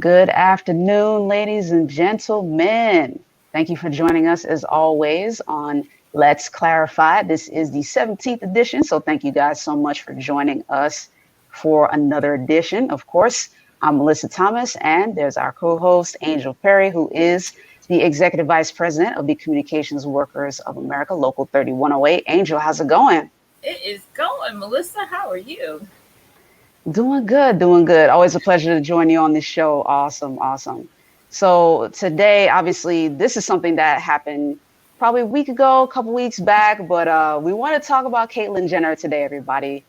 Good afternoon, ladies and gentlemen. Thank you for joining us as always on Let's Clarify. This is the 17th edition, so thank you guys so much for joining us for another edition. Of course, I'm Mellissa Thomas, and there's our co-host, Angel Perry, who is the Executive Vice President of the Communications Workers of America, Local 3108. Angel, how's it going? It is going. Mellissa, how are you? Doing good, doing good. Always a pleasure to join you on this show. Awesome, awesome. So today, obviously, this is something that happened probably a week ago, a couple weeks back, but we want to talk about Caitlyn Jenner today, everybody.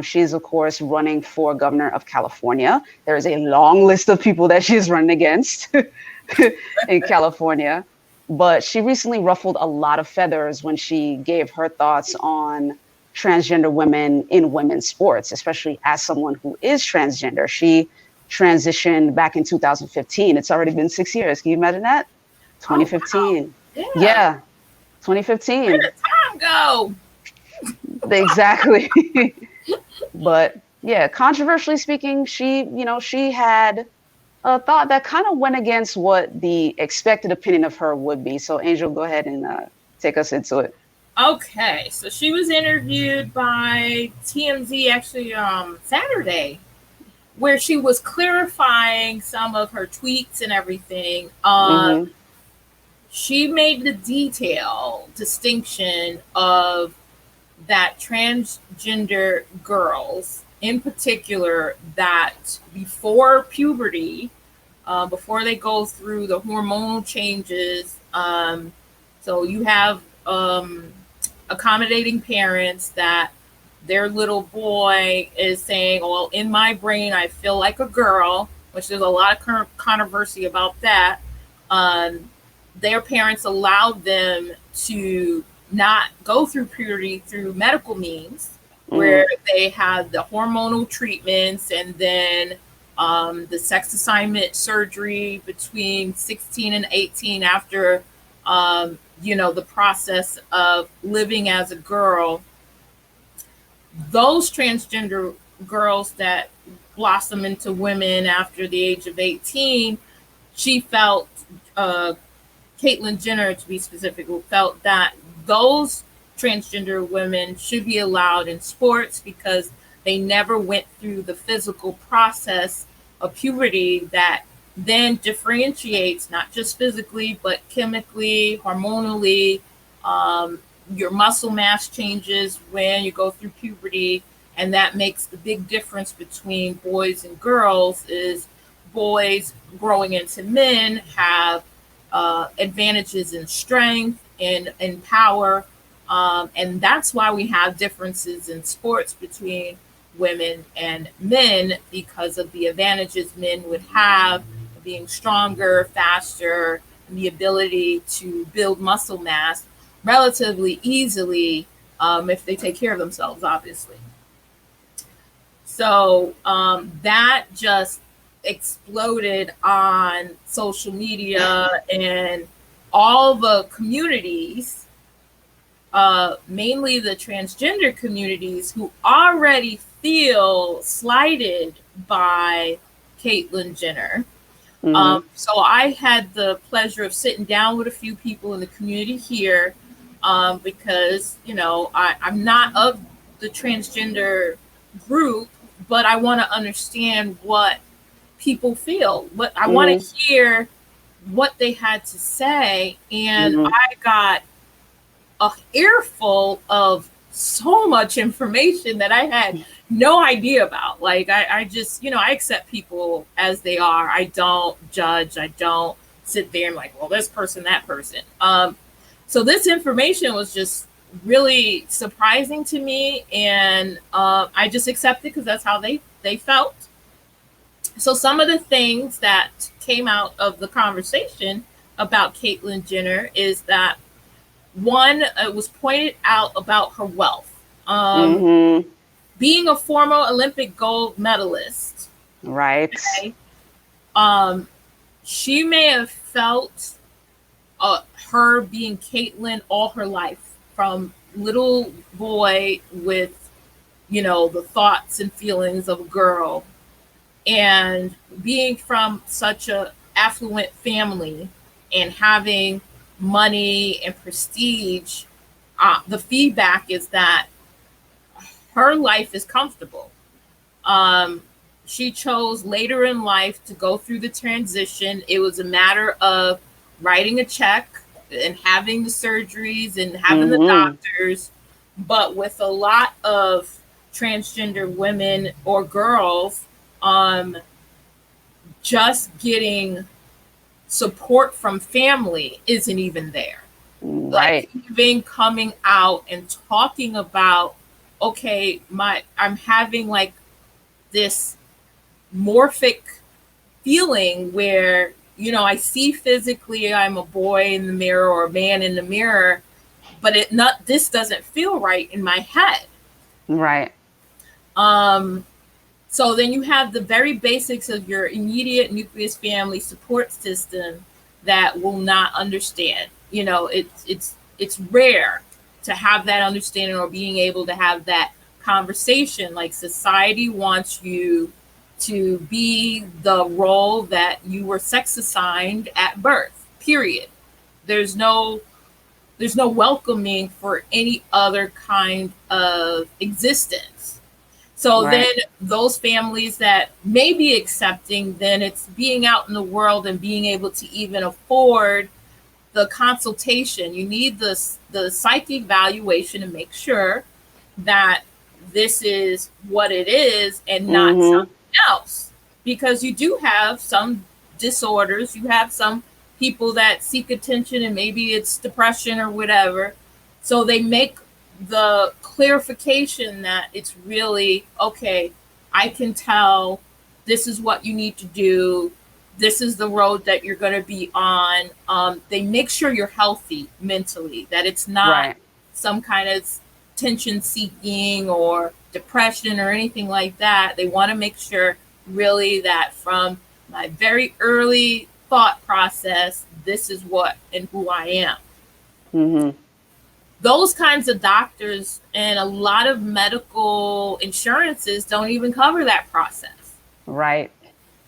She's, of course, running for governor of California. There is a long list of people that she's running against in California, but she recently ruffled a lot of feathers when she gave her thoughts on transgender women in women's sports, especially as someone who is transgender. She transitioned back in 2015. It's already been 6 years. Can you imagine that? 2015. Oh, wow. Yeah, 2015. Where did time go? Exactly. But yeah, controversially speaking, she had a thought that kind of went against what the expected opinion of her would be. So Angel, go ahead and take us into it. Okay, so she was interviewed by TMZ actually Saturday, where she was clarifying some of her tweets and everything. She made the detail distinction of that transgender girls, in particular, that before puberty, before they go through the hormonal changes, so you have accommodating parents that their little boy is saying, well, in my brain, I feel like a girl, which there's a lot of controversy about that. Their parents allowed them to not go through puberty through medical means, where they had the hormonal treatments and then the sex assignment surgery between 16 and 18 after the process of living as a girl. Those transgender girls that blossom into women after the age of 18, she felt, Caitlyn Jenner to be specific, felt that those transgender women should be allowed in sports because they never went through the physical process of puberty that then differentiates not just physically but chemically, hormonally. Your muscle mass changes when you go through puberty, and that makes the big difference between boys and girls. Is boys growing into men have advantages in strength and in power, and that's why we have differences in sports between women and men, because of the advantages men would have being stronger, faster, and the ability to build muscle mass relatively easily if they take care of themselves, obviously. So that just exploded on social media and all the communities, mainly the transgender communities, who already feel slighted by Caitlyn Jenner. So I had the pleasure of sitting down with a few people in the community here, because, I'm not of the transgender group, but I want to understand what people feel. What I want to hear what they had to say. And I got a earful of so much information that I had no idea about. Like, I just, I accept people as they are. I don't judge. I don't sit there and like, well, this person, that person. So this information was just really surprising to me. And I just accepted because that's how they felt. So some of the things that came out of the conversation about Caitlyn Jenner is that, one, it was pointed out about her wealth. Being a former Olympic gold medalist, right? Okay, she may have felt her being Caitlyn all her life, from little boy with, the thoughts and feelings of a girl, And being from such a affluent family and having money and prestige, the feedback is that her life is comfortable. Um, she chose later in life to go through the transition. It was a matter of writing a check and having the surgeries and having the Mm-hmm. doctors. But with a lot of transgender women or girls, um, just getting support from family isn't even there. Like Right. even coming out and talking about, okay, I'm having like this morphic feeling where, I see physically I'm a boy in the mirror or a man in the mirror, but this doesn't feel right in my head. Right. um so then you have the very basics of your immediate nucleus family support system that will not understand. It's rare to have that understanding or being able to have that conversation. Like, society wants you to be the role that you were sex assigned at birth, period. There's no there's no welcoming for any other kind of existence. So then Right. those families that may be accepting, then it's being out in the world and being able to even afford the consultation. You need the psychic evaluation to make sure that this is what it is and not Mm-hmm. something else. Because you do have some disorders, you have some people that seek attention and maybe it's depression or whatever. So they make the clarification that it's really okay. I can tell this is what you need to do. This is the road that you're going to be on. They make sure you're healthy mentally, that it's not Right. some kind of tension seeking or depression or anything like that. They want to make sure really that from my very early thought process, this is what and who I am. Mm-hmm. Those kinds of doctors and a lot of medical insurances don't even cover that process. Right.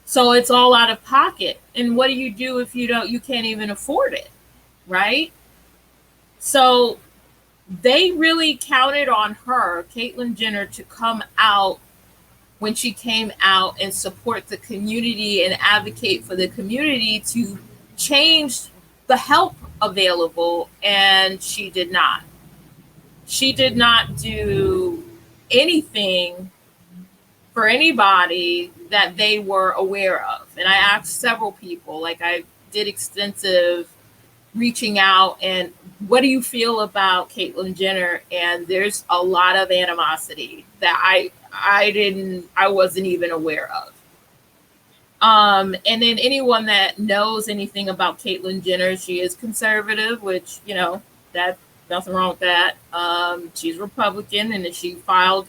So it's all out of pocket. And what do you do if you can't even afford it, right? So they really counted on her, Caitlyn Jenner, to come out when she came out and support the community and advocate for the community to change the help available. And she did not. She did not do anything for anybody that they were aware of. And I asked several people, like I did extensive reaching out and what do you feel about Caitlyn Jenner? And there's a lot of animosity that I wasn't even aware of. And then anyone that knows anything about Caitlyn Jenner, she is conservative, which, that nothing wrong with that. She's Republican, and she filed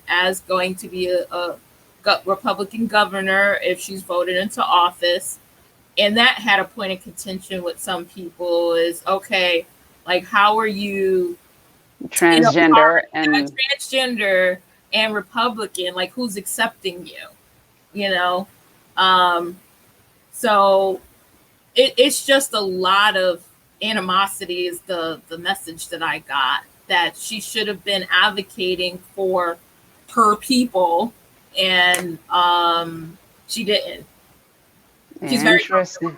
as going to be a Republican governor if she's voted into office. And that had a point of contention with some people is, okay, like, how are you, Transgender and transgender and Republican? Like, who's accepting you? You know? Um, so it's just a lot of animosity is the message that I got, that she should have been advocating for her people, and she didn't. She's very interesting.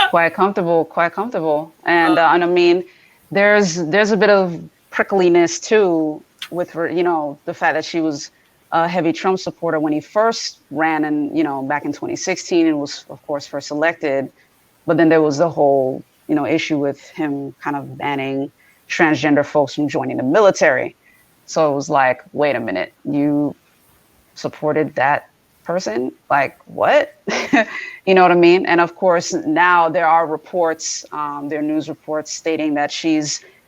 Quite comfortable, quite comfortable. And I mean, there's a bit of prickliness too with her, the fact that she was a heavy Trump supporter when he first ran, and back in 2016, and was of course first elected. But then there was the whole issue with him kind of banning transgender folks from joining the military. So it was like, wait a minute, you supported that person? Like, what? You know what I mean? And of course, now there are reports, there are news reports stating that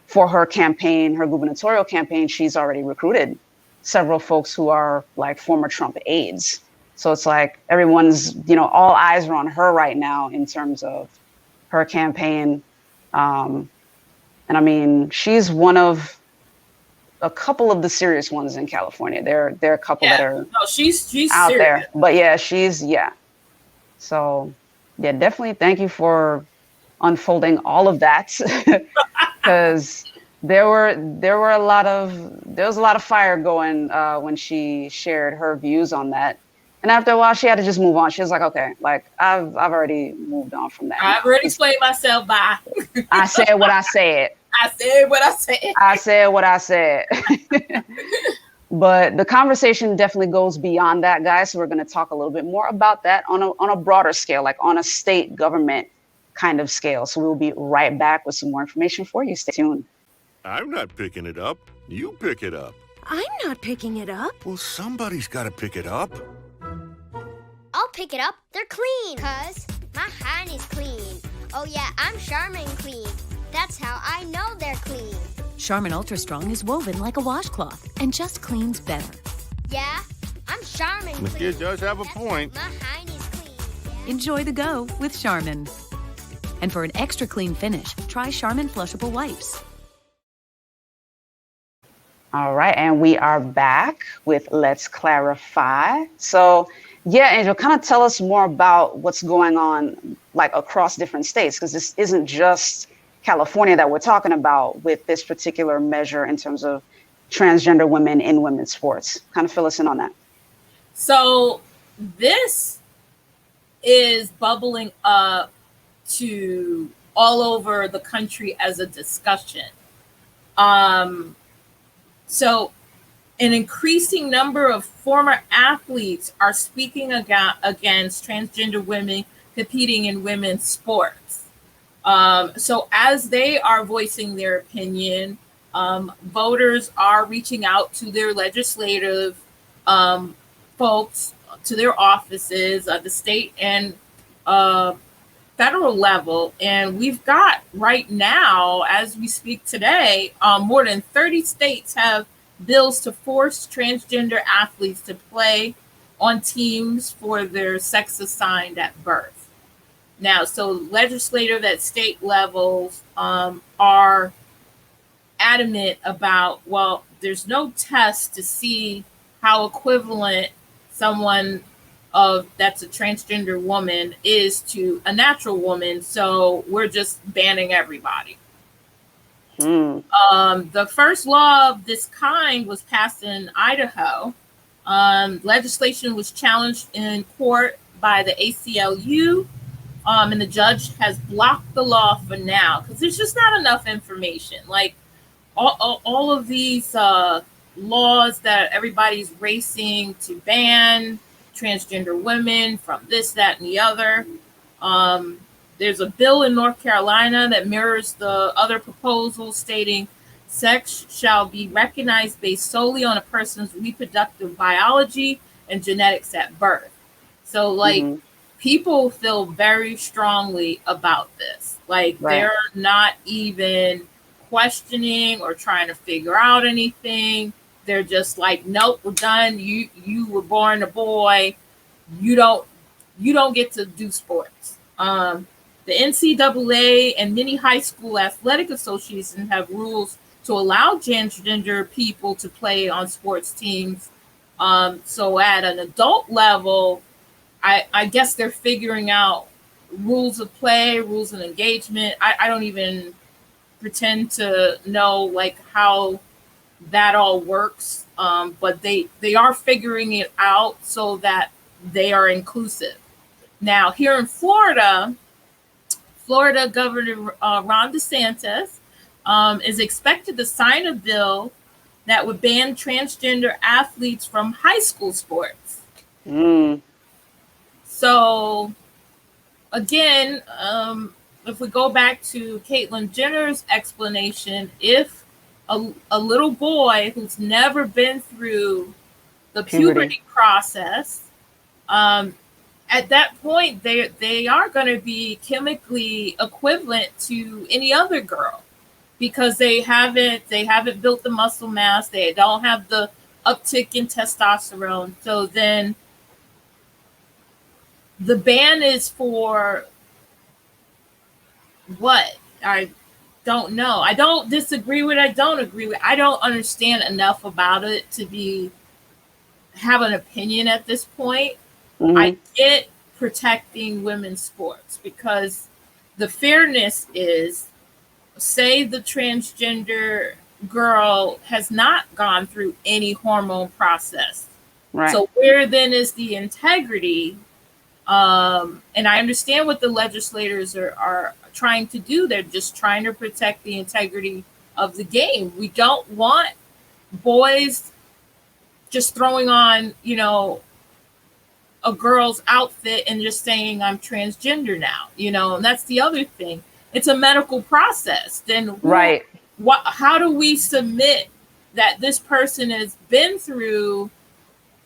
for her campaign, her gubernatorial campaign, she's already recruited several folks who are like former Trump aides. So it's like everyone's, all eyes are on her right now in terms of her campaign. And I mean, she's one of a couple of the serious ones in California. There are a couple that are no, she's out serious. there, but yeah, So yeah, definitely thank you for unfolding all of that, because there was a lot of fire going when she shared her views on that. And after a while, she had to just move on. She was like, okay, like I've already moved on from that. I've already explained myself. Bye. I said what I said. I said what I said. I said what I said. But the conversation definitely goes beyond that, guys. So we're going to talk a little bit more about that on a broader scale, like on a state government kind of scale. So we'll be right back with some more information for you. Stay tuned. I'm not picking it up. You pick it up. I'm not picking it up. Well, somebody's got to pick it up. I'll pick it up. They're clean. 'Cause my hand is clean. Oh yeah, I'm Charmin clean. That's how I know they're clean. Charmin Ultra Strong is woven like a washcloth and just cleans better. Yeah, I'm Charmin The clean. kid does have a That's point. My hand is clean. Enjoy the go with Charmin. And for an extra clean finish, try Charmin Flushable Wipes. All right, and we are back with Let's Clarify. So, yeah, Angel, kind of tell us more about what's going on, like across different states, because this isn't just California that we're talking about with this particular measure in terms of transgender women in women's sports. Kind of fill us in on that. So this is bubbling up to all over the country as a discussion. So an increasing number of former athletes are speaking against transgender women competing in women's sports. So as they are voicing their opinion, voters are reaching out to their legislative folks, to their offices at the state and federal level. And we've got right now, as we speak today, more than 30 states have bills to force transgender athletes to play on teams for their sex assigned at birth. Now, so legislative at state levels are adamant about, well, there's no test to see how equivalent someone that's a transgender woman is to a natural woman, so we're just banning everybody. The first law of this kind was passed in Idaho. Legislation was challenged in court by the ACLU, and the judge has blocked the law for now because there's just not enough information. Like all of these laws that everybody's racing to ban transgender women from this, that, and the other. There's a bill in North Carolina that mirrors the other proposals stating sex shall be recognized based solely on a person's reproductive biology and genetics at birth. So like people feel very strongly about this. Like they're not even questioning or trying to figure out anything. They're just like, nope, we're done. You were born a boy. You don't get to do sports. The NCAA and many high school athletic associations have rules to allow transgender people to play on sports teams. So at an adult level, I guess they're figuring out rules of play, rules of engagement. I don't even pretend to know like how that all works, but they are figuring it out so that they are inclusive. Now here in Florida Governor Ron DeSantis is expected to sign a bill that would ban transgender athletes from high school sports. So again, if we go back to Caitlyn Jenner's explanation, if a little boy who's never been through the puberty process, at that point they are going to be chemically equivalent to any other girl because they haven't built the muscle mass, they don't have the uptick in testosterone. So then the ban is for what? don't know. I don't disagree with. I don't agree with. I don't understand enough about it to have an opinion at this point. I get protecting women's sports because the fairness is, say the transgender girl has not gone through any hormone process. Right. So where then is the integrity? And I understand what the legislators are trying to do. They're just trying to protect the integrity of the game. We don't want boys just throwing on, a girl's outfit and just saying I'm transgender now, and that's the other thing. It's a medical process. Then right. How do we submit that this person has been through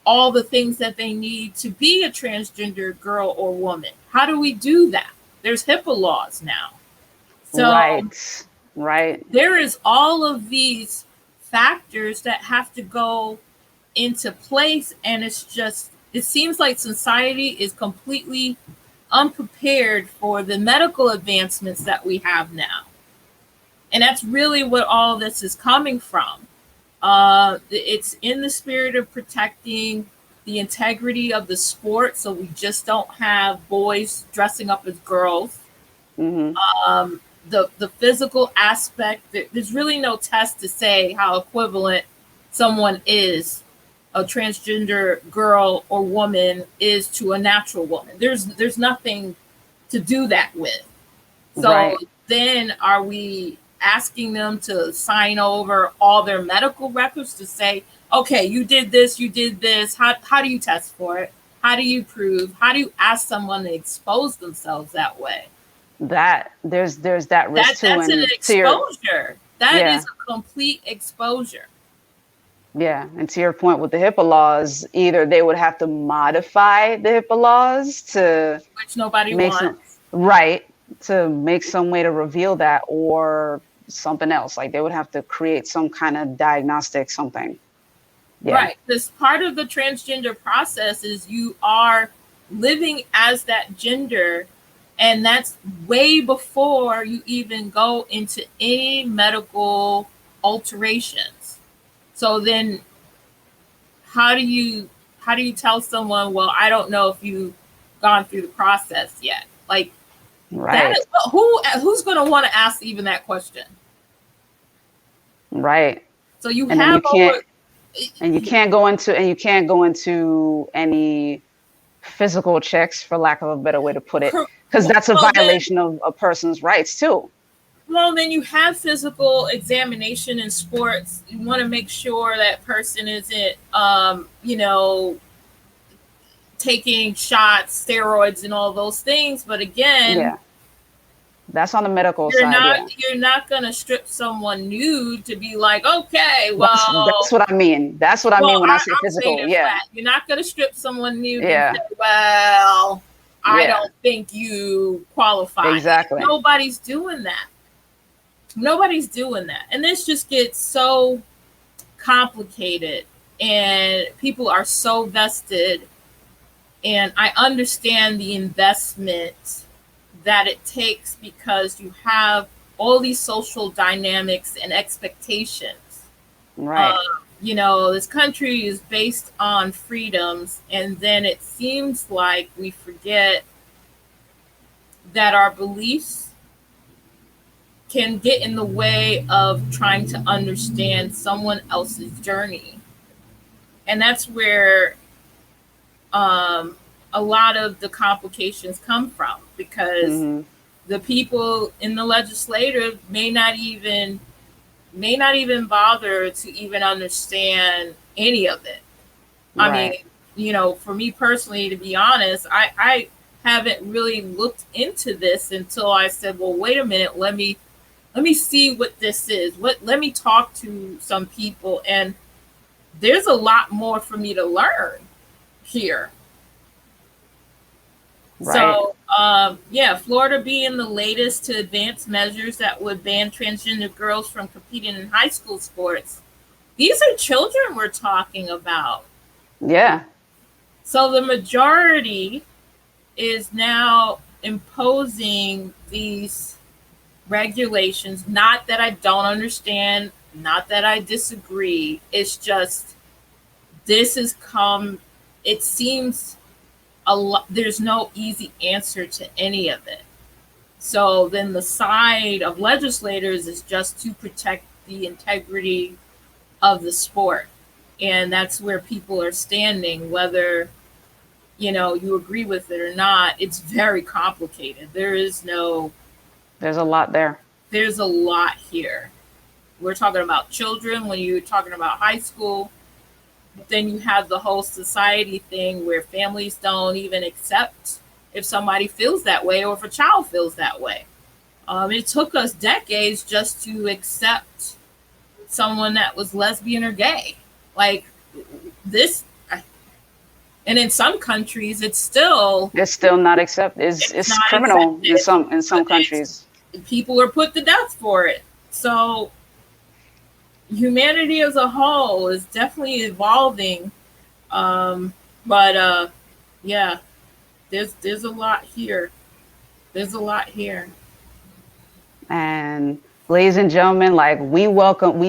all the things that they need to be a transgender girl or woman? How do we do that? There's HIPAA laws now. So right. There is all of these factors that have to go into place, and it seems like society is completely unprepared for the medical advancements that we have now. And that's really what all this is coming from. It's in the spirit of protecting the integrity of the sport, so we just don't have boys dressing up as girls. The physical aspect, there's really no test to say how equivalent someone is, a transgender girl or woman is, to a natural woman. There's nothing to do that with. So then are we asking them to sign over all their medical records to say, okay, you did this. How do you test for it? How do you prove? How do you ask someone to expose themselves that way? That there's that risk too. That's an exposure. That is a complete exposure. Yeah, and to your point with the HIPAA laws, either they would have to modify the HIPAA laws to, which nobody wants, to make some way to reveal that, or something else. Like they would have to create some kind of diagnostic something. Yeah. Right. This part of the transgender process is you are living as that gender, and that's way before you even go into any medical alterations. So then how do you tell someone, well, I don't know if you've gone through the process yet? Like, that is, who's going to want to ask even that question? Right. So you can't go into any physical checks, for lack of a better way to put it, because that's a violation of a person's rights too. Well, then you have physical examination in sports. You want to make sure that person isn't, taking shots, steroids, and all those things. But again, that's on the medical side. You're not going to strip someone nude to be like, okay, well, that's what I mean. That's what I mean when I say physical. Yeah, you're not going to strip someone nude. And say, well, I don't think you qualify. Exactly. Nobody's doing that. And this just gets so complicated, and people are so vested. And I understand the investment that it takes, because you have all these social dynamics and expectations. Right. This country is based on freedoms, and then it seems like we forget that our beliefs can get in the way of trying to understand someone else's journey. And that's where a lot of the complications come from, because the people in the legislative may not even bother to even understand any of it. Right. I mean, for me personally, to be honest, I haven't really looked into this until I said, well, wait a minute, let me see what this is. Let me talk to some people, and there's a lot more for me to learn here. Right. So, Florida being the latest to advance measures that would ban transgender girls from competing in high school sports. These are children we're talking about. Yeah. So the majority is now imposing these regulations. Not that I don't understand, not that I disagree. It's just this has come, it seems a lot, there's no easy answer to any of it. So then the side of legislators is just to protect the integrity of the sport. And that's where people are standing, whether you agree with it or not. It's very complicated. There's a lot there. There's a lot here. We're talking about children when you're talking about high school. But then you have the whole society thing where families don't even accept if somebody feels that way or if a child feels that way. It took us decades just to accept someone that was lesbian or gay. Like this, and in some countries, it's still not accepted. It's not criminal accepted. in some countries. People are put to death for it. So humanity as a whole is definitely evolving. Yeah, there's a lot here. There's a lot here. And ladies and gentlemen, like we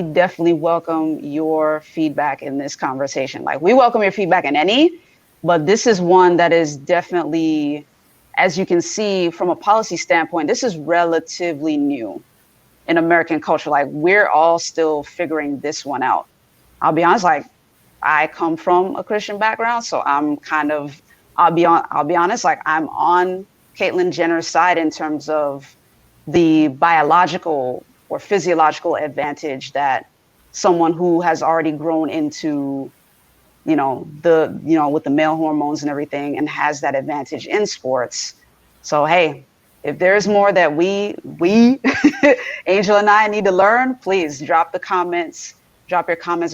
definitely welcome your feedback in this conversation. Like we welcome your feedback in any, but this is one that is definitely, as you can see from a policy standpoint, this is relatively new in American culture. Like we're all still figuring this one out. I'll be honest, like I come from a Christian background, so I'm kind of, I'll be honest, like I'm on Caitlyn Jenner's side in terms of the biological or physiological advantage that someone who has already grown into, with the male hormones and everything and has that advantage in sports. So, hey, if there's more that we, Angel and I need to learn, please drop your comments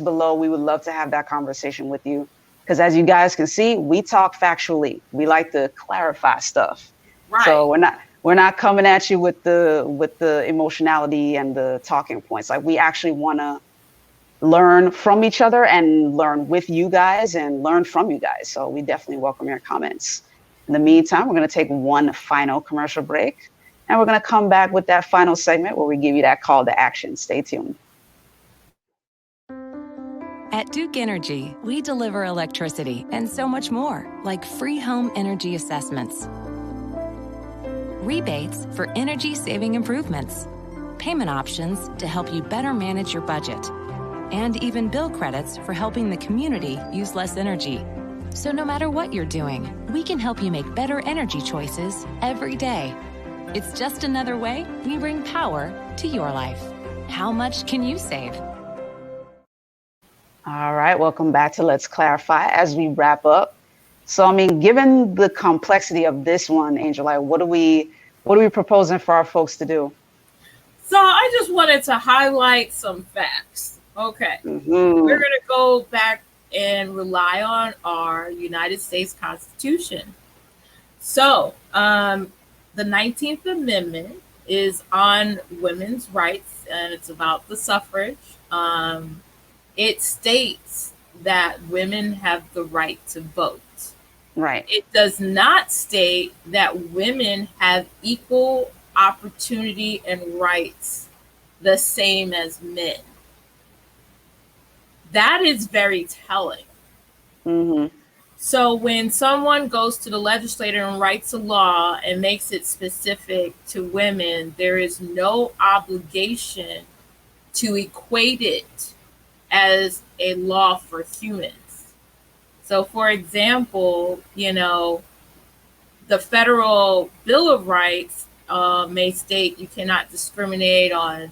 below. We would love to have that conversation with you. Because as you guys can see, we talk factually. We like to clarify stuff. Right. So we're not coming at you with the emotionality and the talking points. Like we actually want to learn from each other and learn with you guys and learn from you guys. So we definitely welcome your comments. In the meantime, we're going to take one final commercial break, and we're going to come back with that final segment where we give you that call to action. Stay tuned. At Duke Energy, we deliver electricity and so much more, like free home energy assessments, rebates for energy-saving improvements, payment options to help you better manage your budget, and even bill credits for helping the community use less energy. So no matter what you're doing, we can help you make better energy choices every day. It's just another way we bring power to your life. How much can you save? All right, welcome back to Let's Clarify as we wrap up. So, I mean, given the complexity of this one, Angel, like, what are we proposing for our folks to do? So I just wanted to highlight some facts. Okay. Mm-hmm. We're going to go back and rely on our United States Constitution. So the 19th Amendment is on women's rights, and it's about the suffrage. It states that women have the right to vote. Right. It does not state that women have equal opportunity and rights the same as men. That is very telling. Mm-hmm. So when someone goes to the legislature and writes a law and makes it specific to women, there is no obligation to equate it as a law for humans. So, for example, the Federal Bill of Rights may state you cannot discriminate on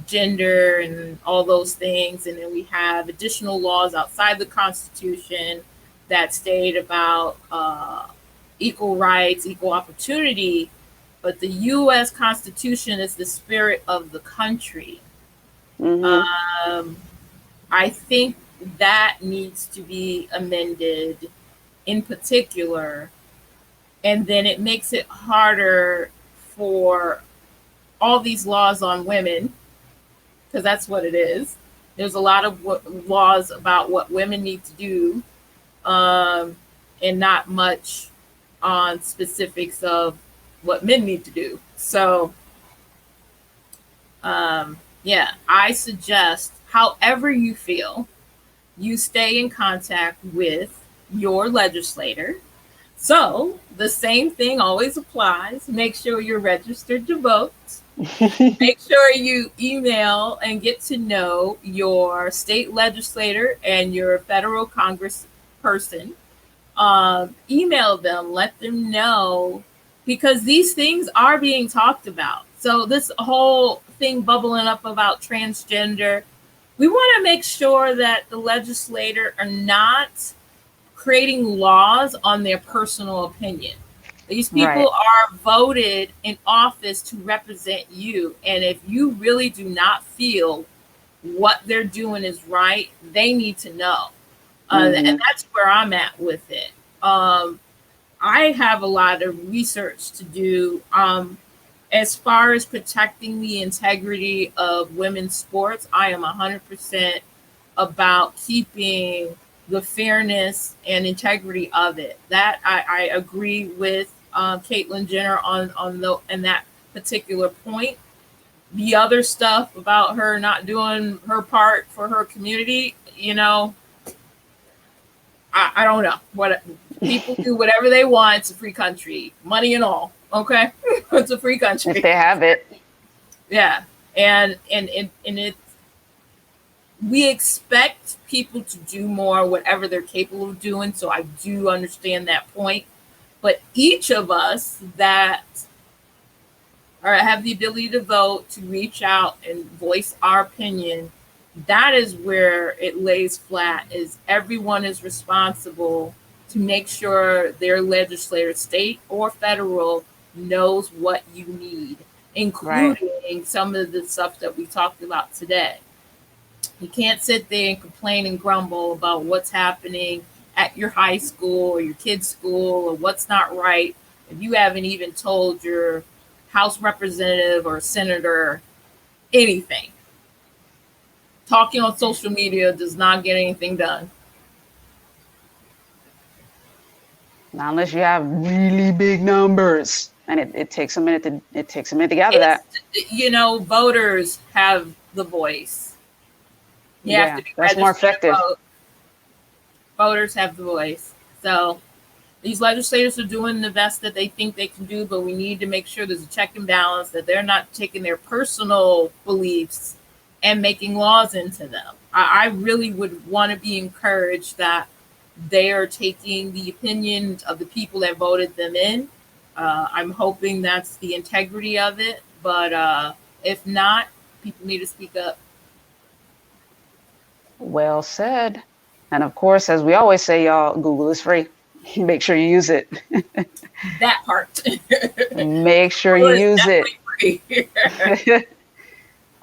gender and all those things. And then we have additional laws outside the Constitution that state about equal rights, equal opportunity. But the U.S. Constitution is the spirit of the country. Mm-hmm. I think that needs to be amended in particular. And then it makes it harder for all these laws on women, because that's what it is. There's a lot of laws about what women need to do, and not much on specifics of what men need to do. So Yeah, I suggest, however you feel, you stay in contact with your legislator. So the same thing always applies. Make sure you're registered to vote. Make sure you email and get to know your state legislator and your federal Congress person. Email them, let them know, because these things are being talked about. So this whole thing bubbling up about transgender, we want to make sure that the legislator are not creating laws on their personal opinion. These people are voted in office to represent you. And if you really do not feel what they're doing is right, they need to know. And that's where I'm at with it. I have a lot of research to do as far as protecting the integrity of women's sports. I am 100% about keeping the fairness and integrity of it. That I agree with Caitlyn Jenner on that particular point. The other stuff about her not doing her part for her community, I don't know. What people do, whatever they want. It's a free country, money and all. Okay, it's a free country if they have it. Yeah, and it. We expect people to do more, whatever they're capable of doing. So I do understand that point. But each of us that have the ability to vote, to reach out and voice our opinion, that is where it lays flat, is everyone is responsible to make sure their legislator, state or federal, knows what you need, including some of the stuff that we talked about today. You can't sit there and complain and grumble about what's happening at your high school or your kid's school or what's not right if you haven't even told your House representative or senator anything. Talking on social media does not get anything done. Not unless you have really big numbers, and it takes a minute to gather that. Voters have the voice. You have to be that's more effective. Voters have the voice. So these legislators are doing the best that they think they can do, but we need to make sure there's a check and balance, that they're not taking their personal beliefs and making laws into them. I really would want to be encouraged that they are taking the opinions of the people that voted them in. I'm hoping that's the integrity of it, but if not, people need to speak up. Well said. And of course, as we always say, y'all, Google is free. Make sure you use it. That part. Make sure you use it.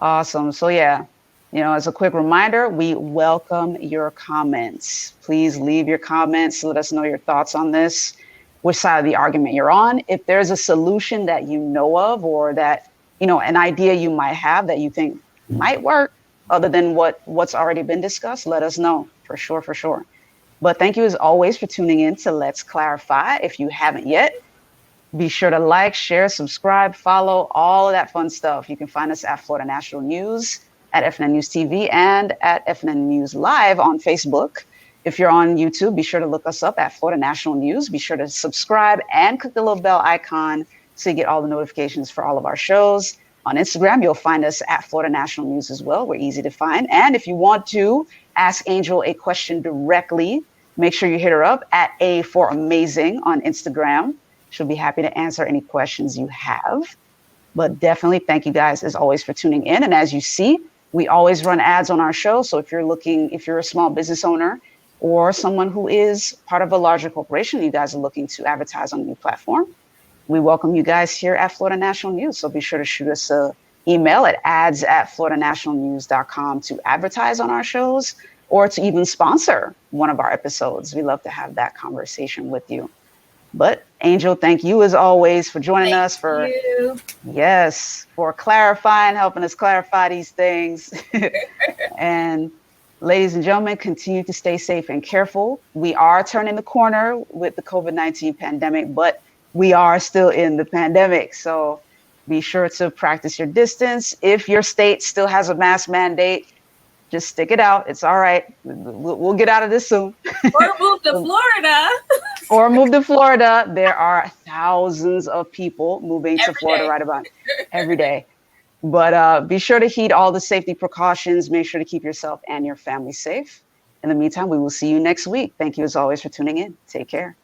Awesome. So as a quick reminder, we welcome your comments. Please leave your comments. Let us know your thoughts on this, which side of the argument you're on. If there's a solution that you know of, or that, an idea you might have that you think might work, other than what's already been discussed, let us know for sure. But thank you as always for tuning in to Let's Clarify. If you haven't yet, be sure to like, share, subscribe, follow, all of that fun stuff. You can find us at Florida National News, at FNN News TV, and at FNN News Live on Facebook. If you're on YouTube, be sure to look us up at Florida National News. Be sure to subscribe and click the little bell icon so you get all the notifications for all of our shows. On Instagram, you'll find us at Florida National News as well. We're easy to find. And if you want to ask Angel a question directly, make sure you hit her up at A for Amazing on Instagram. She'll be happy to answer any questions you have. But definitely thank you guys, as always, for tuning in. And as you see, we always run ads on our show. So if you're a small business owner or someone who is part of a larger corporation, you guys are looking to advertise on a new platform, we welcome you guys here at Florida National News. So be sure to shoot us an email at ads@floridanationalnews.com to advertise on our shows, or to even sponsor one of our episodes. We love to have that conversation with you. But Angel, thank you as always for joining us, for clarifying, helping us clarify these things. And ladies and gentlemen, continue to stay safe and careful. We are turning the corner with the COVID-19 pandemic, but we are still in the pandemic. So Be sure to practice your distance. If your state still has a mask mandate, just stick it out. It's all right. We'll get out of this soon. Or move to Florida. Or move to Florida. There are thousands of people moving to Florida right about every day. But be sure to heed all the safety precautions. Make sure to keep yourself and your family safe. In the meantime, we will see you next week. Thank you as always for tuning in. Take care.